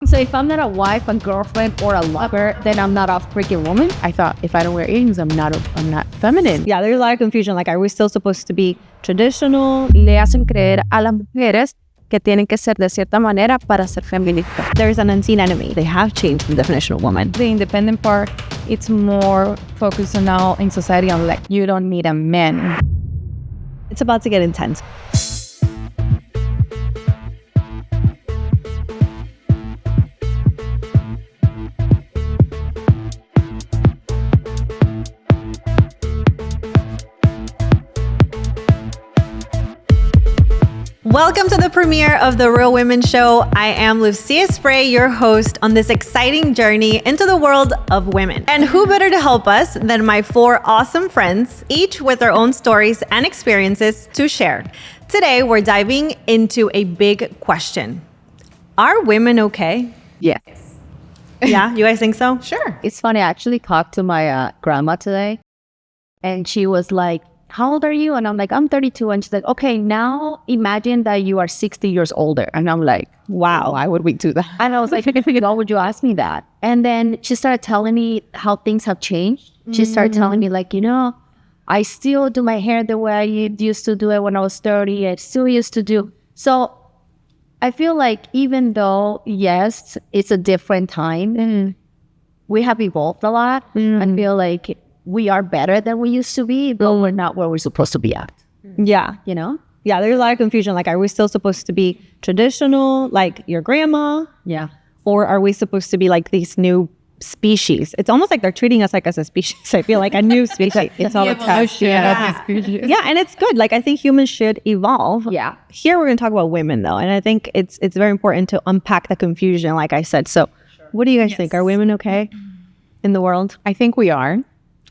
So if I'm not a wife, a girlfriend, or a lover, then I'm not a freaking woman. I thought if I don't wear earrings, I'm not feminine. Yeah, there's a lot of confusion. Like, are we still supposed to be traditional? Le hacen creer a las mujeres que tienen que ser de cierta manera para ser feministas. There's an unseen enemy. They have changed the definition of woman. The independent part, it's more focused on now in society on like, you don't need a man. It's about to get intense. Welcome to the premiere of The Real Women Show. I am Lucia Spray, your host on this exciting journey into the world of women. And who better to help us than my four awesome friends, each with their own stories and experiences to share. Today, we're diving into a big question. Are women okay? Yes. Yeah, you guys think so? Sure. It's funny. I actually talked to my grandma today, and she was like, how old are you? And I'm like, I'm 32. And she's like, okay, now imagine that you are 60 years older. And I'm like, wow, why would we do that? And I was like, why would you ask me that? And then she started telling me how things have changed. She started telling me like, I still do my hair the way I used to do it when I was 30. I still used to do. So I feel like even though, yes, it's a different time, we have evolved a lot. I feel like we are better than we used to be, but we're not where we're supposed to be at. Yeah. Yeah, there's a lot of confusion. Like, are we still supposed to be traditional, like your grandma? Yeah. Or are we supposed to be like these new species? It's almost like they're treating us like as a species. I feel like a new species. It's all a test. Yeah, and it's good. Like, I think humans should evolve. Yeah. Here we're going to talk about women, though. And I think it's very important to unpack the confusion, like I said. So what do you guys think? Are women okay in the world? I think we are.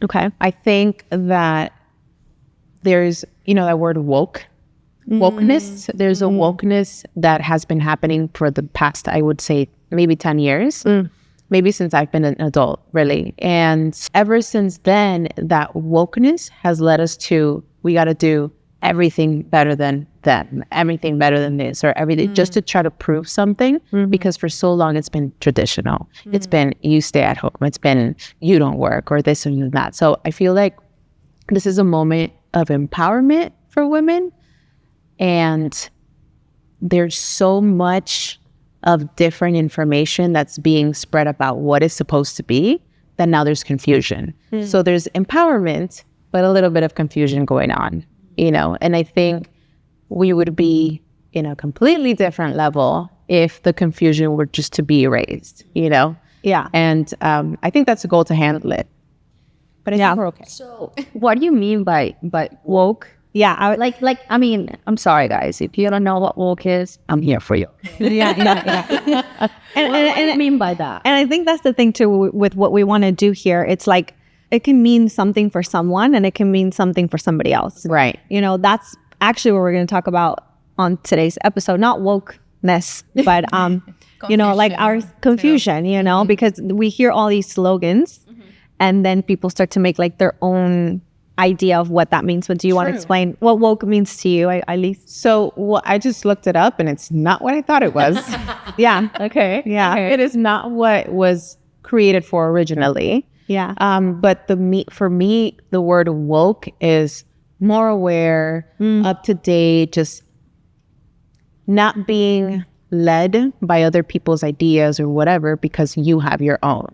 Okay. I think that there's, that word wokeness. There's a wokeness that has been happening for the past, I would say, maybe 10 years, maybe since I've been an adult, really. And ever since then, that wokeness has led us to, we got to do everything better than them, everything better than this, or everything, just to try to prove something, because for so long it's been traditional. It's been, you stay at home. It's been, you don't work, or this and that. So I feel like this is a moment of empowerment for women, and there's so much of different information that's being spread about what is supposed to be that now there's confusion. So there's empowerment, but a little bit of confusion going on. And I think we would be in a completely different level if the confusion were just to be erased, Yeah. And I think that's a goal to handle it. But I think we're okay. So what do you mean by woke? Yeah. I mean, I'm sorry, guys. If you don't know what woke is, I'm here for you. Yeah. What do you mean by that? And I think that's the thing, too, with what we want to do here. It's like, it can mean something for someone and it can mean something for somebody else. Right. That's actually what we're going to talk about on today's episode. Not wokeness, but, like our confusion, because we hear all these slogans and then people start to make like their own idea of what that means. But do you want to explain what woke means to you, at least? So I just looked it up and it's not what I thought it was. Yeah. Okay. Yeah. Okay. It is not what was created for originally. Yeah. But for me, the word woke is more aware, up to date, just not being led by other people's ideas or whatever, because you have your own,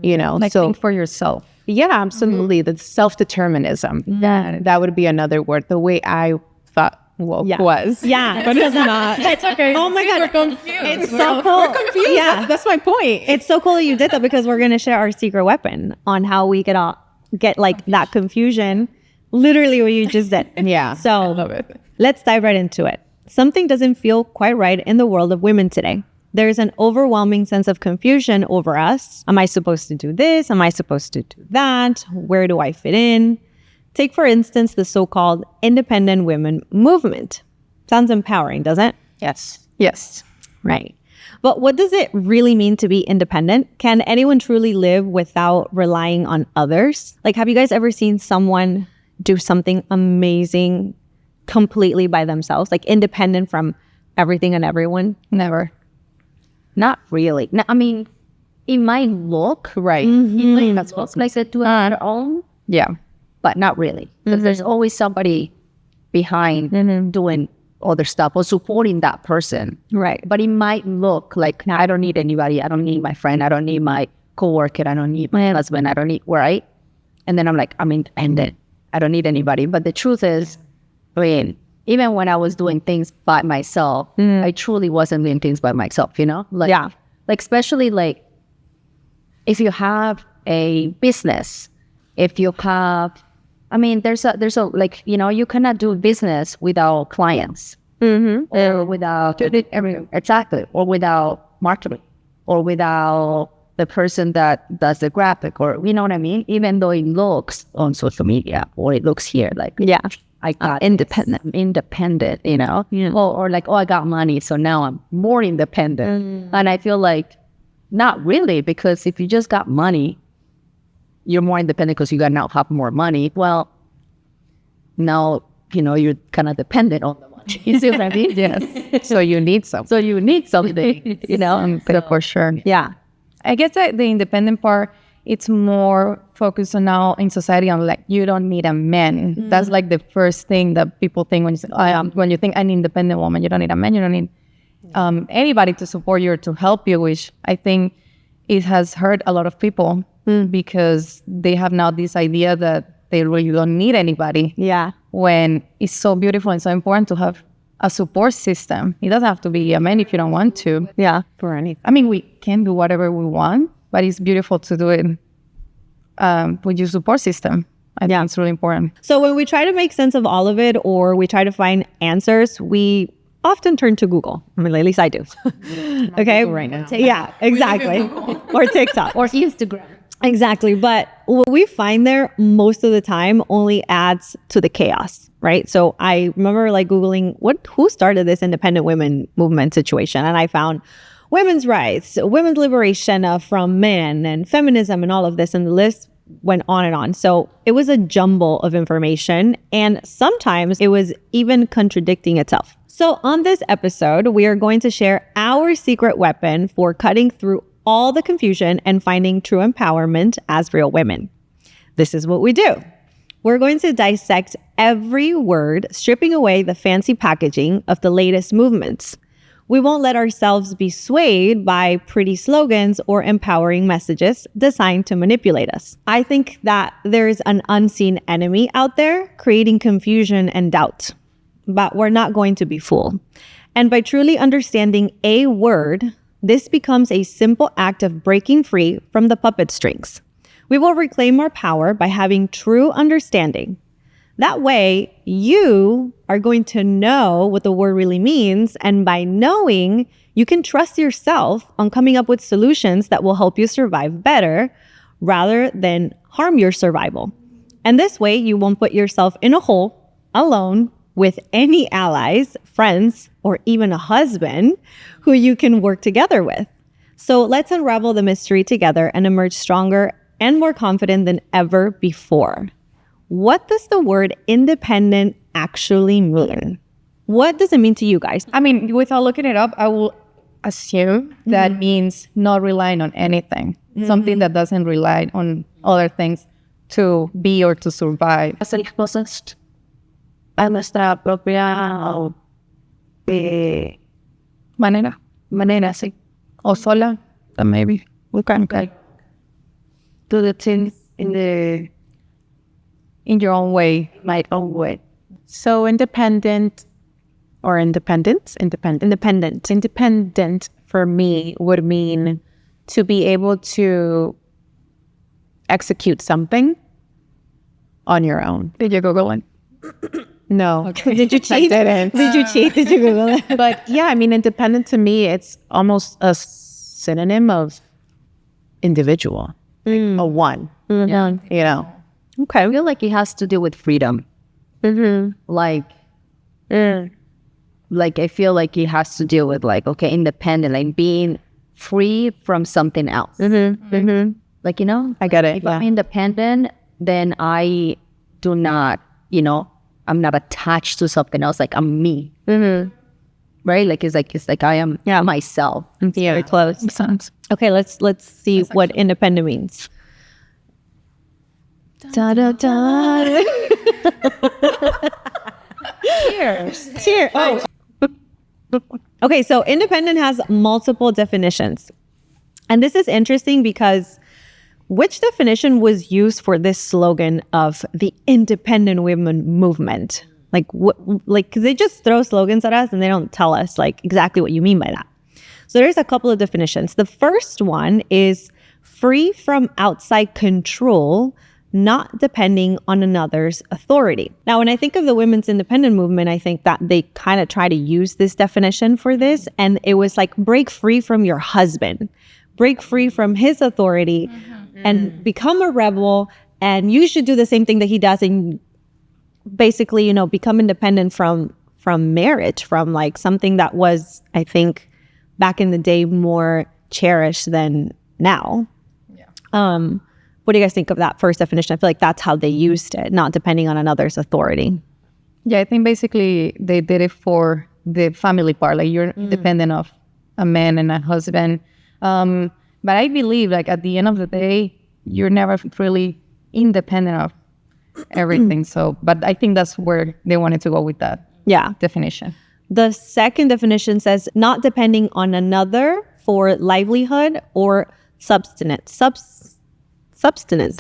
Like, so think for yourself. yeah, absolutely. The self-determinism, that would be another word, the way I thought woke was. Yeah. But it's not. It's okay. Oh my God. We're confused. It's so cool. We're confused. Yeah. That's my point. It's so cool that you did that, because we're going to share our secret weapon on how we could all get like that confusion, literally what you just did. Yeah. So I love it. Let's dive right into it. Something doesn't feel quite right in the world of women today. There's an overwhelming sense of confusion over us. Am I supposed to do this? Am I supposed to do that? Where do I fit in? Take, for instance, the so-called independent women movement. Sounds empowering, doesn't it? Yes. Right. But what does it really mean to be independent? Can anyone truly live without relying on others? Like, have you guys ever seen someone do something amazing completely by themselves, like independent from everything and everyone? Never. not really. No, I mean, it might look Right. it might look like they do it on their own, Yeah. but not really. Because there's always somebody behind doing other stuff or supporting that person. Right. But it might look like, I don't need anybody. I don't need my friend. I don't need my coworker. I don't need my husband. I don't need, right? And then I'm like, I'm independent. I don't need anybody. But the truth is, I mean, even when I was doing things by myself, I truly wasn't doing things by myself, you know? Like, like especially like if you have a business, if you have, I mean, there's a like, you know, you cannot do business without clients or without exactly, or without marketing, or without the person that does the graphic, or you know what I mean? Even though it looks on social media or it looks here like, I got independent, you know, or like, oh, I got money, so now I'm more independent. And I feel like not really, because if you just got money, you're more independent because you got now have more money. Well, now, you know, you're kind of dependent on the money. You see what I mean? Yes. So you need something. So you need something, you know? For sure. Yeah. I guess that the independent part, it's more focused on now in society on like, you don't need a man. That's like the first thing that people think when you say, when you think an independent woman, you don't need a man, you don't need anybody to support you or to help you, which I think it has hurt a lot of people because they have now this idea that they really don't need anybody. Yeah. When it's so beautiful and so important to have a support system. It doesn't have to be a man if you don't want to. Yeah. For anything. I mean, we can do whatever we want, but it's beautiful to do it with your support system. I think it's really important. So when we try to make sense of all of it, or we try to find answers, we often turn to Google. I mean, at least I do. Okay. Right now. Yeah, exactly. Or TikTok. Or Instagram. Exactly. But what we find there most of the time only adds to the chaos, right? So I remember like Googling who started this independent women movement situation. And I found women's rights, women's liberation from men, and feminism, and all of this. And the list went on and on. So it was a jumble of information. And sometimes it was even contradicting itself. So on this episode, we are going to share our secret weapon for cutting through all the confusion and finding true empowerment as real women. This is what we do. We're going to dissect every word, stripping away the fancy packaging of the latest movements. We won't let ourselves be swayed by pretty slogans or empowering messages designed to manipulate us. I think that there's an unseen enemy out there creating confusion and doubt, but we're not going to be fooled. And by truly understanding a word, this becomes a simple act of breaking free from the puppet strings. We will reclaim our power by having true understanding. That way, you are going to know what the word really means. And by knowing, you can trust yourself on coming up with solutions that will help you survive better rather than harm your survival. And this way, you won't put yourself in a hole alone with any allies, friends, or even a husband who you can work together with. So let's unravel the mystery together and emerge stronger and more confident than ever before. What does the word independent actually mean? What does it mean to you guys? I mean, without looking it up, I will assume that means not relying on anything. Something that doesn't rely on other things to be or to survive. Hacer las cosas a nuestra propia Manera. sí. O sola, maybe. Okay. Do the things In your own way. my own way. So independent for me would mean to be able to execute something on your own. Did you Google it? No. Did you cheat? I didn't. Did you cheat? Did you Google it? But yeah, I mean, independent to me, it's almost a synonym of individual, like a one, you know? Okay. I feel like it has to do with freedom. Like I feel like it has to do with like, okay, independent, like being free from something else. Like, you know, I get it. if I'm independent, then I do not, you know, I'm not attached to something else. Like I'm me. right? Like it's like I am myself. Very close. Makes sense. Okay, let's see what independent means. Da, da, da. Cheers. Cheers. Oh. Okay, so independent has multiple definitions. And this is interesting because which definition was used for this slogan of the independent women movement? Like, because they just throw slogans at us and they don't tell us like exactly what you mean by that. So there's a couple of definitions. The first one is free from outside control, not depending on another's authority. Now, when I think of the women's independent movement, I think that they kind of try to use this definition for this. And it was like, break free from your husband, break free from his authority and become a rebel. And you should do the same thing that he does. And basically, you know, become independent from marriage, from like something that was, I think, back in the day more cherished than now. What do you guys think of that first definition? I feel like that's how they used it, not depending on another's authority. Yeah, I think basically they did it for the family part. Like you're dependent of a man and a husband. But I believe like at the end of the day, you're never really independent of everything. But I think that's where they wanted to go with that definition. The second definition says not depending on another for livelihood or subsistence. Subsistence.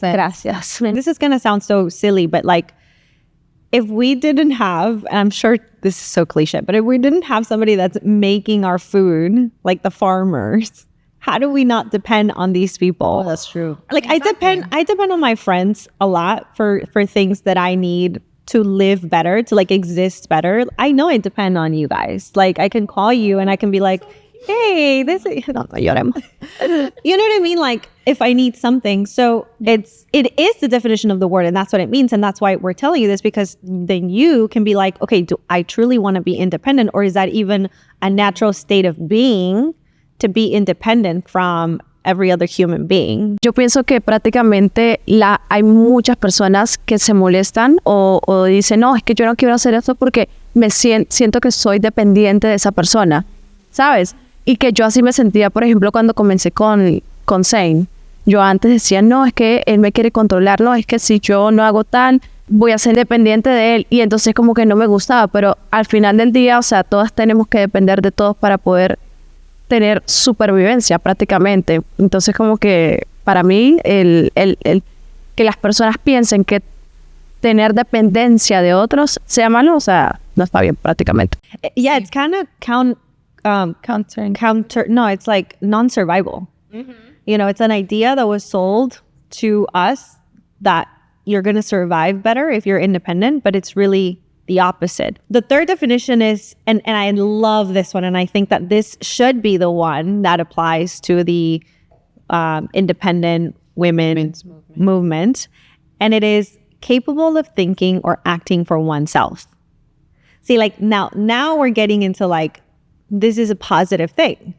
Gracias. This is going to sound so silly, but like if we didn't have, and I'm sure this is so cliche, but if we didn't have somebody that's making our food, like the farmers, how do we not depend on these people? Oh, that's true. Like I depend on my friends a lot for things that I need to live better, to like exist better. I know I depend on you guys. Like I can call you and I can be like, hey, this is, you know what I mean? Like if I need something. So it is the definition of the word and that's what it means. And that's why we're telling you this, because then you can be like, okay, do I truly want to be independent, or is that even a natural state of being to be independent from every other human being? Yo pienso que prácticamente hay muchas personas que se molestan o dicen, no, es que yo no quiero hacer esto porque me siento que soy dependiente de esa persona, ¿sabes? Y que yo así me sentía, por ejemplo, cuando comencé con Zane. Yo antes decía, no, es que él me quiere controlar, no, es que si yo no hago tal, voy a ser dependiente de él. Y entonces como que no me gustaba, pero al final del día, o sea, todas tenemos que depender de todos para poder tener supervivencia prácticamente. Entonces como que para mí el que las personas piensen que tener dependencia de otros sea malo, o sea, no está bien prácticamente. Yeah, it's kind of no, it's like non-survival. You know, it's an idea that was sold to us that you're going to survive better if you're independent, but it's really the opposite. The third definition is, and I love this one, and I think that this should be the one that applies to the independent women's movement, and it is capable of thinking or acting for oneself. See, like now we're getting into like, this is a positive thing.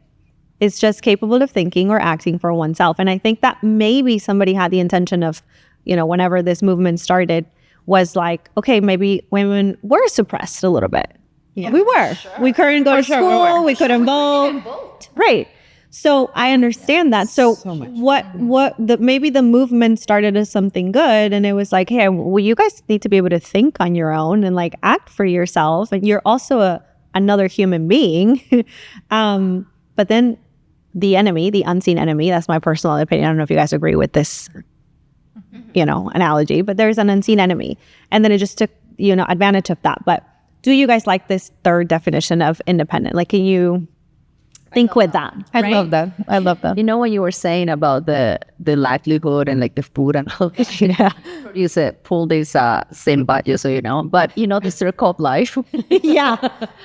It's just capable of thinking or acting for oneself. And I think that maybe somebody had the intention of, you know, whenever this movement started, was like, okay, maybe women were suppressed a little bit. Yeah. We were. Sure. We couldn't go to school. We couldn't vote. Right. So I understand that. So maybe the movement started as something good, and it was like, hey, well, you guys need to be able to think on your own and like act for yourself. And you're also another human being. But then the enemy, the unseen enemy, that's my personal opinion. I don't know if you guys agree with this, you know, analogy, but there's an unseen enemy. And then it just took, you know, advantage of that. But do you guys like this third definition of independent? Like, can you think with that? I love that. You know what you were saying about the livelihood and like the food and all this? Yeah. You said pull this same budget, so you know. But you know the circle of life. Yeah.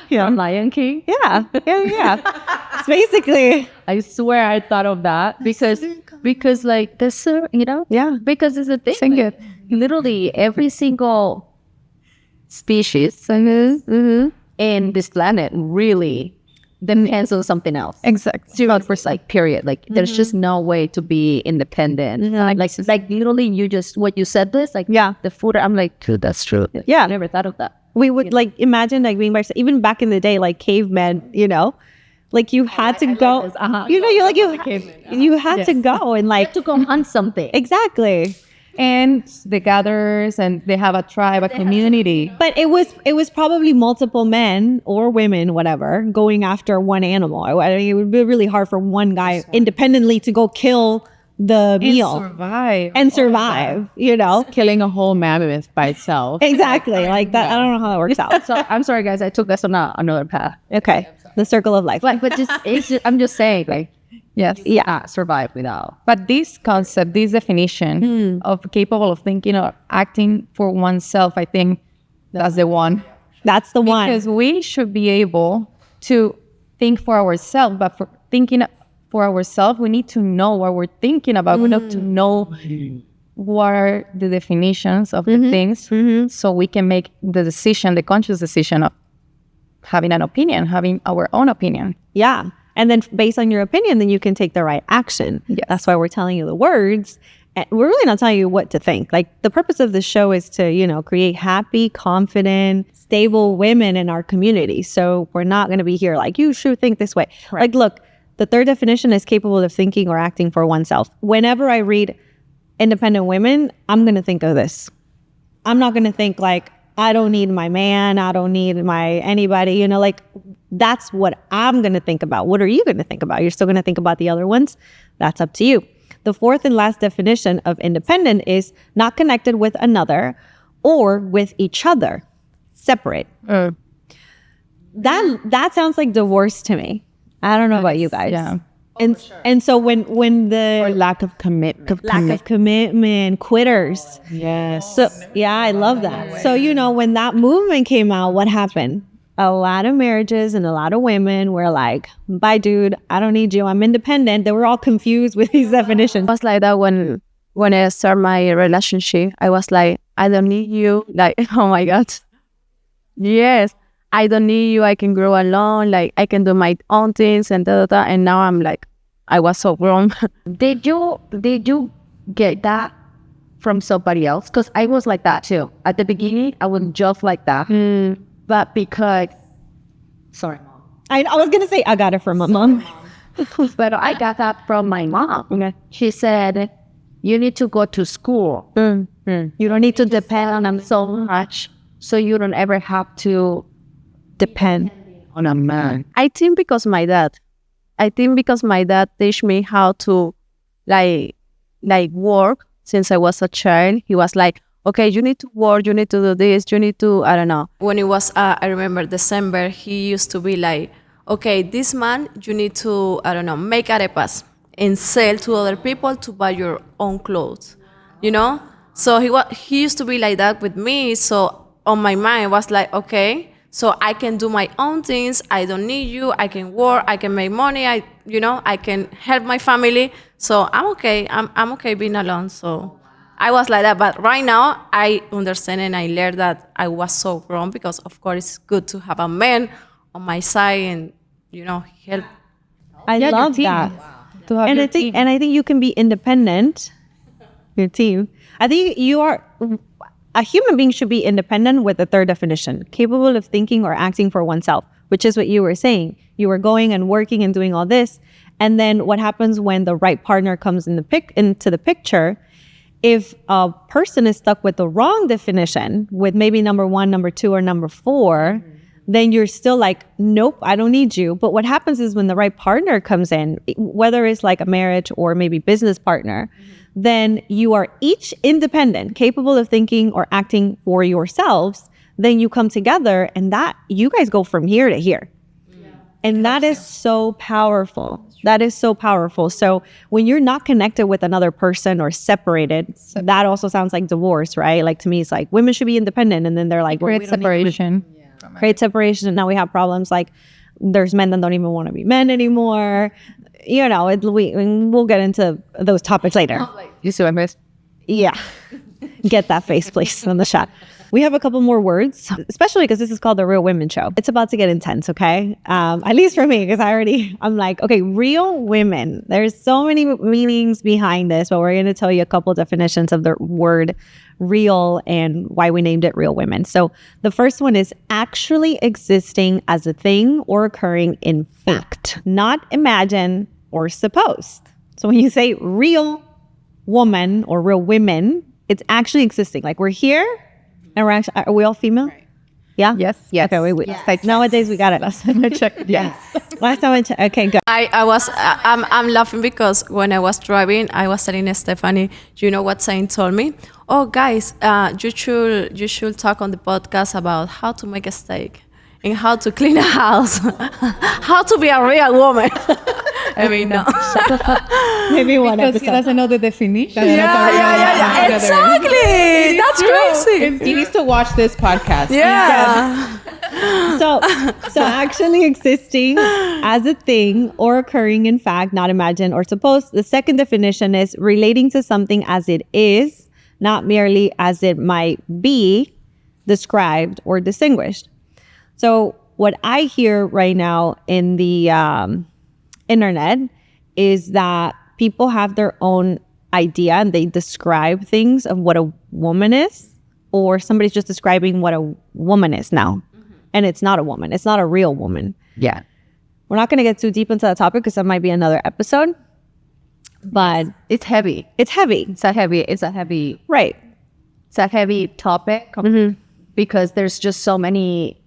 From Lion King. Yeah. It's basically. I swear I thought of that because like this, you know. Yeah. Because it's a thing. Like, literally every single species in this planet really depends on something else. Exactly. For like period. Like there's just no way to be independent. Like literally you just what you said this, like the food, I'm like, dude, that's true. Yeah. I never thought of that. We would like imagine like being by yourself. Even back in the day, like cavemen, you know, like you had to go. You know, you had to go and like To go hunt something. exactly. And they gathers and they have a tribe, a community. But it was probably multiple men or women, whatever, going after one animal. I mean, it would be really hard for one guy independently to go kill the meal Survive. and survive. You know, Killing a whole mammoth by itself. exactly like that. I don't know how that works out. So I'm sorry, guys. I took us on another path. Okay, the circle of life. But I'm just saying, like, Yes. yeah, survive without. But this concept, this definition of capable of thinking or acting for oneself, I think that's the one. That's the one. Because we should be able to think for ourselves, but for thinking for ourselves, we need to know what we're thinking about. We need to know what are the definitions of the things so we can make the decision, the conscious decision of having an opinion, having our own opinion. Yeah. And then based on your opinion, then you can take the right action. Yes. That's why we're telling you the words. And we're really not telling you what to think. Like the purpose of this show is to, you know, create happy, confident, stable women in our community. So we're not going to be here like, you should think this way. Like, look, the third definition is capable of thinking or acting for oneself. Whenever I read independent women, I'm going to think of this. I'm not going to think like, I don't need my man. I don't need my anybody, you know, like that's what I'm going to think about. What are you going to think about? You're still going to think about the other ones? That's up to you. The fourth and last definition of independent is not connected with another or with each other, separate. That sounds like divorce to me. I don't know about you guys. Yeah. And so when the Lack of commitment. lack of commitment, quitters. Yes. So yeah, I love that. So, you know, when that movement came out, what happened? A lot of marriages and a lot of women were like, bye dude, I don't need you. I'm independent. They were all confused with these definitions. I was like that when I started my relationship. I was like, I don't need you. Like, oh my God. Yes, I don't need you. I can grow alone. Like, I can do my own things and da da da. And now I'm like, I was so wrong. Did you get that from somebody else? Because I was like that too. At the beginning, I was just like that. But because, sorry, mom. I was going to say, I got it from my mom. But I got that from my mom. Okay. She said, you need to go to school. You don't need to depend on them so much. So you don't ever have to Depend. on a man. I think because my dad teach me how to like work since I was a child. He was like, okay, you need to work, you need to do this, you need to, I don't know. When it was, I remember December, he used to be like, okay, this month you need to, I don't know, make arepas and sell to other people to buy your own clothes, you know? So he used to be like that with me. So on my mind was like, okay, so I can do my own things. I don't need you. I can work. I can make money. I can help my family. So I'm okay. I'm okay being alone. So I was like that. But right now I understand and I learned that I was so wrong because of course it's good to have a man on my side and, help. I love that. To have And your I think, team. and I think you can be independent. Your team. I think a human being should be independent with the third definition, capable of thinking or acting for oneself, which is what you were saying. You were going and working and doing all this. And then what happens when the right partner comes into the picture? If a person is stuck with the wrong definition, with maybe number 1, number 2, or number 4, then you're still like, nope, I don't need you. But what happens is when the right partner comes in, whether it's like a marriage or maybe business partner, then you are each independent, capable of thinking or acting for yourselves. Then you come together and that you guys go from here to here. And that is so powerful. That is so powerful. So when you're not connected with another person or separated, that also sounds like divorce, right? Like to me, it's like women should be independent. And then they're like, well, Create we don't need separation. create separation. And now we have problems like there's men that don't even want to be men anymore. We'll get into those topics later. You see what I missed? Yeah. Get that face, please, in the shot. we have a couple more words, especially because this is called the Real Women Show. It's about to get intense, okay? At least for me, because I'm like, okay, real women. There's so many meanings behind this, but we're going to tell you a couple definitions of the word real and why we named it Real Women. So the first one is actually existing as a thing or occurring in fact, not imagine or supposed. So when you say real woman or real women, it's actually existing. Like we're here and we're actually, are we all female? Right. Yeah? Yes. Okay, wait. Yes. Nowadays we got it. Last time I checked, yes. Last time I checked. Okay, good. I'm laughing because when I was driving, I was telling Stephanie, you know what Saint told me? Oh, guys, you should talk on the podcast about how to make a steak and how to clean a house, how to be a real woman. I mean, no. Maybe one Because episode. he doesn't know the definition. Yeah, exactly. That's crazy. He needs to watch this podcast. Yeah. So actually existing as a thing or occurring in fact, not imagined or supposed. The second definition is relating to something as it is, not merely as it might be described or distinguished. So what I hear right now in the internet is that people have their own idea and they describe things of what a woman is, or somebody's just describing what a woman is now. And it's not a woman. It's not a real woman. Yeah. We're not going to get too deep into that topic because that might be another episode. But It's heavy. it's heavy. It's a heavy Right. topic because there's just so many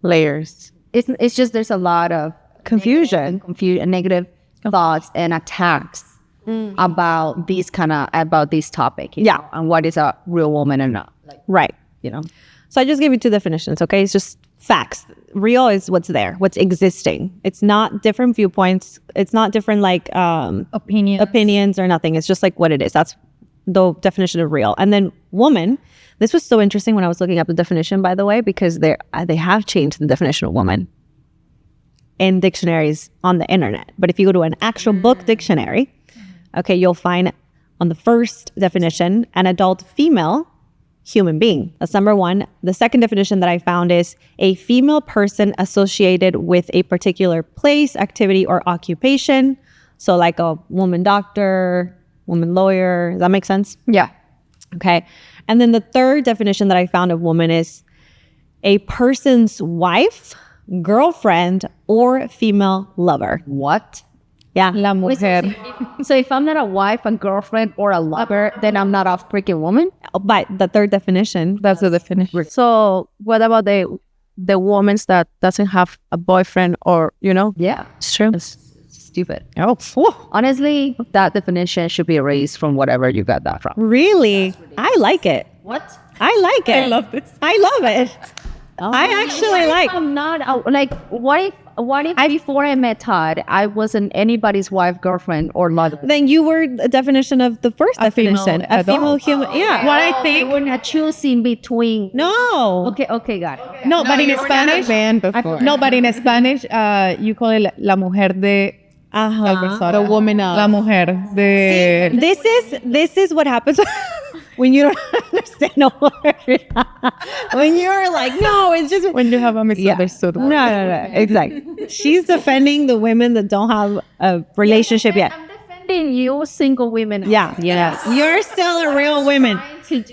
Layers. it's just there's a lot of Confusion. negative thoughts and attacks about this topic. You Yeah. know, and what is a real woman and not. Like, Right. you know. So I just gave you two definitions, okay? It's just facts. Real is what's there, what's existing. It's not different viewpoints. It's not different like opinions or nothing. It's just like what it is. That's the definition of real. And then woman, this was so interesting when I was looking up the definition, by the way, because they have changed the definition of woman in dictionaries on the internet. But if you go to an actual book dictionary, okay, you'll find on the first definition, an adult female human being. That's number one. The second definition that I found is a female person associated with a particular place, activity, or occupation. So like a woman doctor, woman lawyer. Does that make sense? Yeah. Okay. And then the third definition that I found of woman is a person's wife, girlfriend, or female lover. What? Yeah. La mujer. So if I'm not a wife, a girlfriend, or a lover, then I'm not a freaking woman. But the third definition, That's the definition. So what about the woman that doesn't have a boyfriend or, Yeah. It's true. It's stupid. Oh, Honestly, that definition should be erased from whatever you got that from. really, I like it. What? I like it. I love this. I love it. I actually like. I'm not like. What if before I met Todd, I wasn't anybody's wife, girlfriend, or lover? Then you were the definition of the first definition. female A female adult. human. Yeah. What I think. We're not choosing between. No. Okay, got it. No, but in Spanish. man before. No, but in Spanish, you call it la mujer de tal persona. The woman of. La mujer de. This is what happens when you don't understand a word. When you're like, no, it's just When you have a misunderstood word. No. Exactly. She's defending the women that don't have a relationship yet. I'm defending you, single women. Yeah. Yes. You're still a real woman.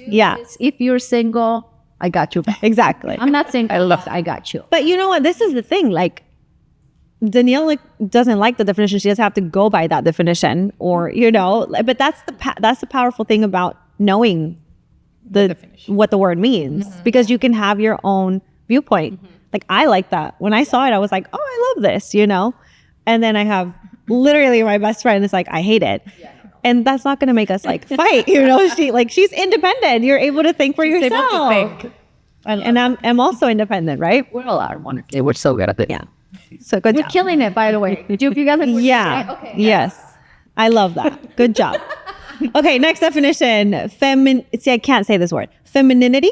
Yeah. If you're single, I got you. Exactly. I'm not single. I love that. I got you. But you know what? This is the thing. Like, Danielle doesn't like the definition. She doesn't have to go by that definition, or But that's the powerful thing about knowing what the word means, because you can have your own viewpoint. Like I like that. When I saw it, I was like, oh, I love this, And then I have literally my best friend is like, I hate it. And that's not going to make us like fight, she's independent. You're able to think for yourself. Able to think. And I'm also independent, right? We're all our one. We're so good at it. Yeah. So good We're job. killing it, by the way. Did you guys? Yeah. Okay. Yes. I love that. Good job. Okay. Next definition. See, I can't say this word. Femininity.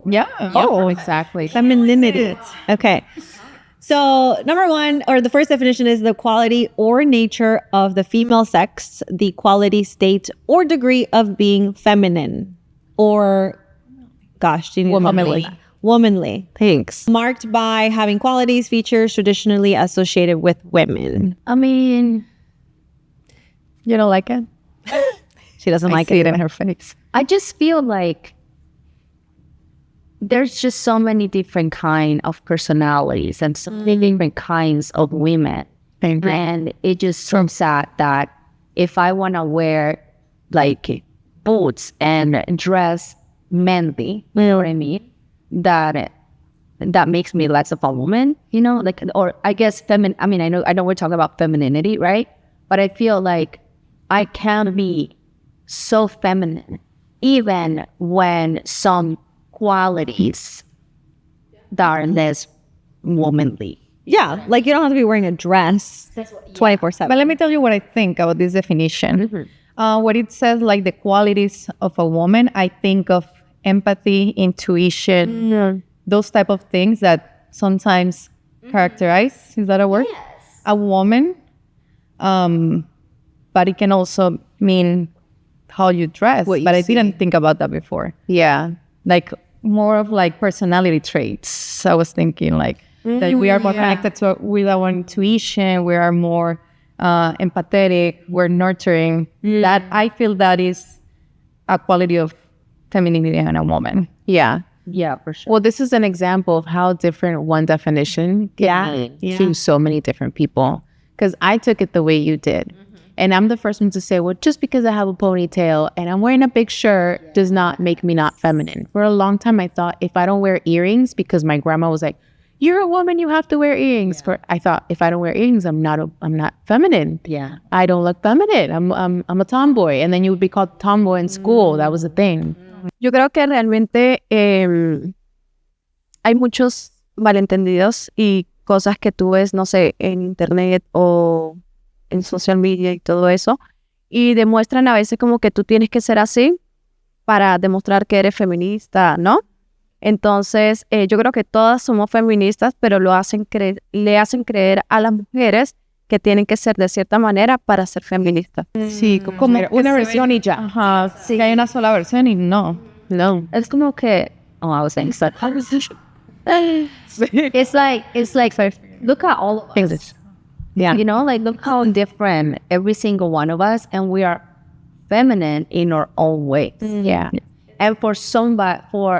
Yeah. Oh, exactly. Femininity. Okay. So number one, or the first definition, is the quality or nature of the female sex, the quality, state, or degree of being feminine or gosh, do you need Womanly. Womanly. Thanks. Marked by having qualities, features traditionally associated with women. I mean, You don't like it? She doesn't I like see it. it in her face. I just feel like there's just so many different kind of personalities and so many different kinds of women. And it just so sad that if I want to wear like boots and dress manly, you know what I mean? That makes me less of a woman, you know, like, or I guess I mean, I know we're talking about femininity, right? But I feel like I can be so feminine, even when some qualities that are less womanly. Yeah, like you don't have to be wearing a dress 24/7. But let me tell you what I think about this definition. What it says, like the qualities of a woman, I think of empathy, intuition, those type of things that sometimes characterize, is that a word? A woman. But it can also mean how you dress. But I didn't think about that before. Yeah. Like more of like personality traits. I was thinking like that we are more connected with our intuition. We are more empathetic. We're nurturing. That I feel that is a quality of femininity in a woman. Yeah. Yeah, for sure. Well, this is an example of how different one definition can be to so many different people. Because I took it the way you did. And I'm the first one to say, well, just because I have a ponytail and I'm wearing a big shirt does not make me not feminine. For a long time, I thought if I don't wear earrings, because my grandma was like, you're a woman, you have to wear earrings. I thought if I don't wear earrings, I'm not feminine. Yeah. I don't look feminine. I'm a tomboy. And then you would be called tomboy in school. That was a thing. Yo creo que realmente hay muchos malentendidos y cosas que tú ves, no sé, en internet o en social media y todo eso, y demuestran a veces como que tú tienes que ser así para demostrar que eres feminista, ¿no? Entonces, yo creo que todas somos feministas, pero le hacen creer a las mujeres que tienen que ser de cierta manera para ser feministas. Sí, como una versión y ya. Ajá, sí. Que hay una sola versión y no. Es como que, I was saying that. it's like look at all of us. Yeah. You know, like look how different every single one of us, and we are feminine in our own ways. Yeah. And for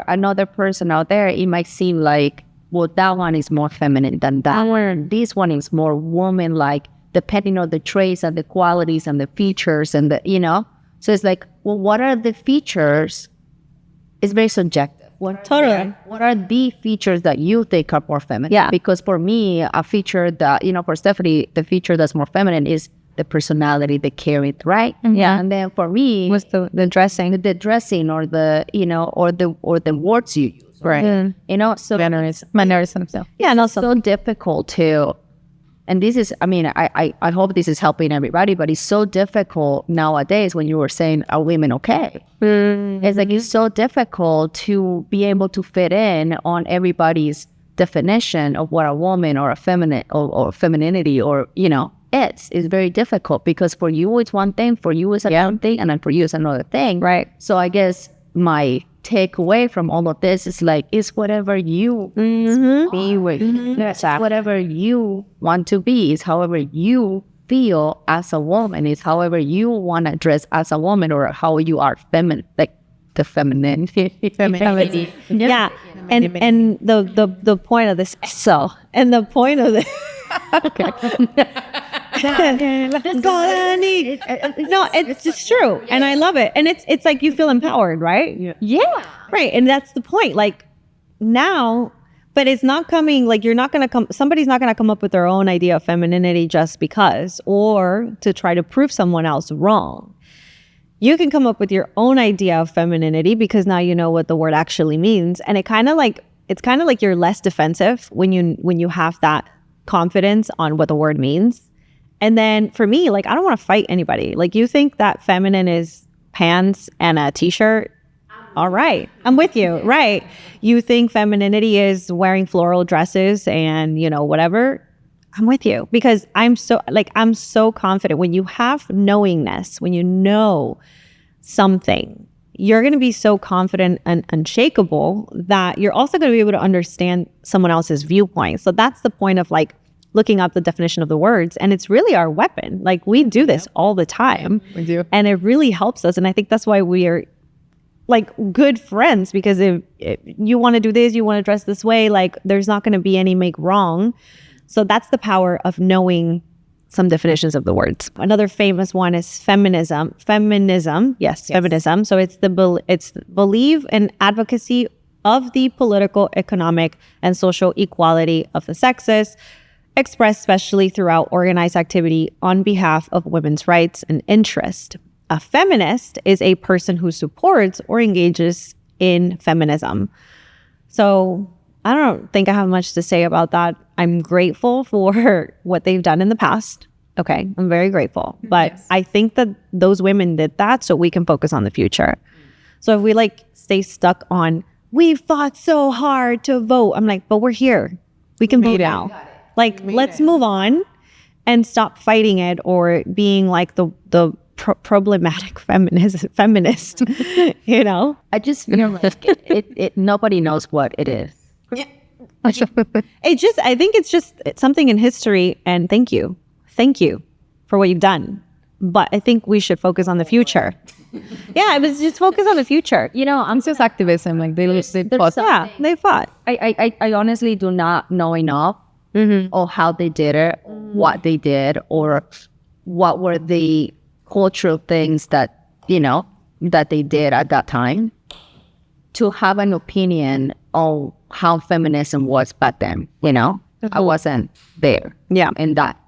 another person out there, it might seem like, well, that one is more feminine than that one. This one is more woman-like, depending on the traits and the qualities and the features and the, you know. So it's like, well, what are the features? It's very subjective. What are the features that you think are more feminine? Yeah. Because for me, a feature that, you know, for Stephanie, the feature that's more feminine is the personality, the caring, right? Yeah. And then for me, Was the dressing. the dressing or the, you know, or the words you use, right? You know, so Mannerism. Yeah, no, so difficult to, and this is, I mean, I hope this is helping everybody, but it's so difficult nowadays when you were saying, are women okay? It's like, it's so difficult to be able to fit in on everybody's definition of what a woman or a feminine or femininity or, you know, it's very difficult because for you it's one thing, for you it's another thing, and then for you it's another thing. Right. So I guess my takeaway from all of this is like, it's whatever you be with. It's whatever you want to be. It's however you feel as a woman. It's however you want to dress as a woman or how you are feminine, like the feminine. Yeah. And the point of this, and the point of this, no, it's just true, and I love it, and it's like you feel empowered, right? Yeah. Right, and that's the point. Like now, but it's not coming. Like you're not gonna come. Somebody's not gonna come up with their own idea of femininity just because, or to try to prove someone else wrong. You can come up with your own idea of femininity because now you know what the word actually means, and it's kind of like you're less defensive when you have that confidence on what the word means. And then for me, like, I don't want to fight anybody. Like, you think that feminine is pants and a t-shirt? All right. I'm with you. Right. You think femininity is wearing floral dresses and, you know, whatever? I'm with you because I'm so confident when you have knowingness, when you know something, you're going to be so confident and unshakable that you're also going to be able to understand someone else's viewpoint. So that's the point of like looking up the definition of the words. And it's really our weapon. Like we do this all the time. We do. And it really helps us. And I think that's why we are like good friends, because if you want to do this, you want to dress this way, like there's not going to be any make wrong. So that's the power of knowing some definitions of the words. Another famous one is feminism. Feminism. So it's belief and advocacy of the political, economic, and social equality of the sexes, expressed especially throughout organized activity on behalf of women's rights and interest. A feminist is a person who supports or engages in feminism. So I don't think I have much to say about that. I'm grateful for what they've done in the past. Okay, I'm very grateful. But I think that those women did that so we can focus on the future. So if we like stay stuck on, we fought so hard to vote. I'm like, but we're here. We can vote now. Like, let's move on and stop fighting it or being like the problematic feminist, you know? I just feel like it nobody knows what it is. I think it's just something in history, and thank you for what you've done. But I think we should focus on the future. Yeah, it was just focus on the future. You know, It's just activism. Like they fought. Yeah, they fought. I honestly do not know enough of how they did it, what they did, or what were the cultural things that, you know, that they did at that time to have an opinion on how feminism was back then, you know? I wasn't there. Yeah. In that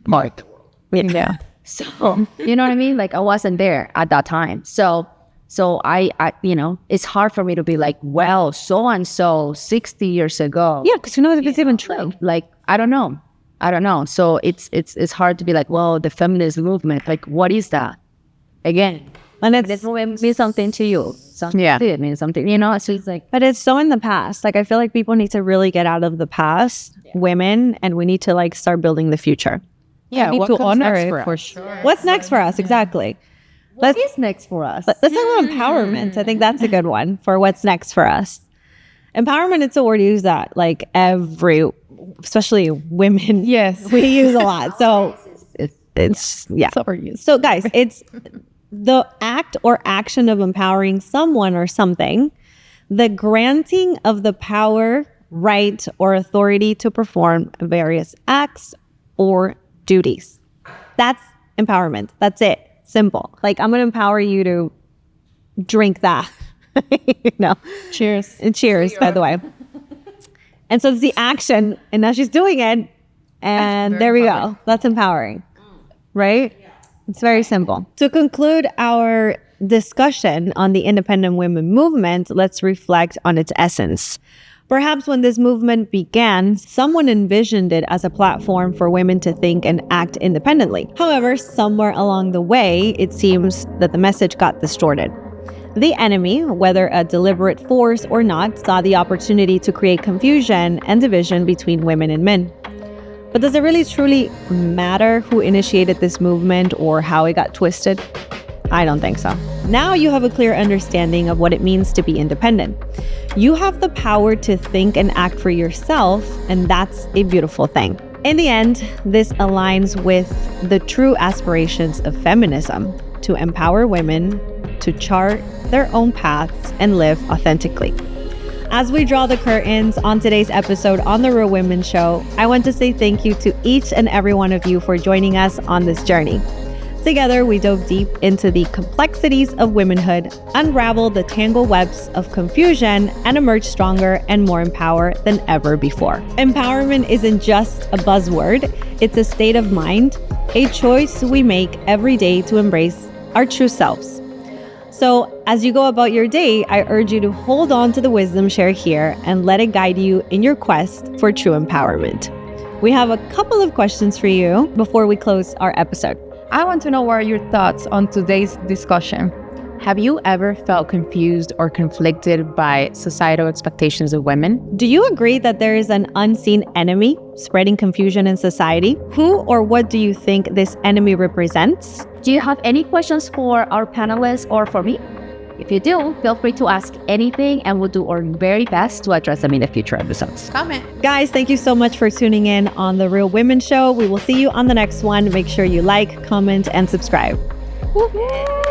part. Yeah. So, you know what I mean? Like I wasn't there at that time. So I you know, it's hard for me to be like, well, so-and-so 60 years ago. Yeah, because you know if it's even true. Like, I don't know. So it's hard to be like, well, the feminist movement, like, what is that? Again, And this movement means something to you. Something it means something, you know? So it's like, but it's so in the past. Like I feel like people need to really get out of the past, women, and we need to like start building the future. Yeah, we need to honor it for sure. What's next for us? Exactly. what is next for us? Let's talk about empowerment. I think that's a good one for what's next for us. Empowerment, it's a word used that like especially women. Yes. We use a lot. So it's yeah. So overused. So guys, it's the act or action of empowering someone or something, the granting of the power, right, or authority to perform various acts or duties. That's empowerment. That's it. Simple. Like I'm going to empower you to drink that. You know. Cheers. And cheers, by the way. And so it's the action, and now she's doing it, and there we go. That's empowering, right? It's very simple. To conclude our discussion on the independent women movement, let's reflect on its essence. Perhaps when this movement began, someone envisioned it as a platform for women to think and act independently. However, somewhere along the way, it seems that the message got distorted. The enemy, whether a deliberate force or not, saw the opportunity to create confusion and division between women and men. But does it really truly matter who initiated this movement or how it got twisted? I don't think so. Now you have a clear understanding of what it means to be independent. You have the power to think and act for yourself, and that's a beautiful thing. In the end, this aligns with the true aspirations of feminism, to empower women to chart their own paths and live authentically. As we draw the curtains on today's episode on The Real Women Show, I want to say thank you to each and every one of you for joining us on this journey. Together, we dove deep into the complexities of womanhood, unraveled the tangled webs of confusion, and emerged stronger and more empowered than ever before. Empowerment isn't just a buzzword, it's a state of mind, a choice we make every day to embrace our true selves. So as you go about your day, I urge you to hold on to the wisdom shared here and let it guide you in your quest for true empowerment. We have a couple of questions for you before we close our episode. I want to know what are your thoughts on today's discussion. Have you ever felt confused or conflicted by societal expectations of women? Do you agree that there is an unseen enemy spreading confusion in society? Who or what do you think this enemy represents? Do you have any questions for our panelists or for me? If you do, feel free to ask anything and we'll do our very best to address them in the future episodes. Comment. Guys, thank you so much for tuning in on The Real Women Show. We will see you on the next one. Make sure you like, comment, and subscribe. Woo-hoo.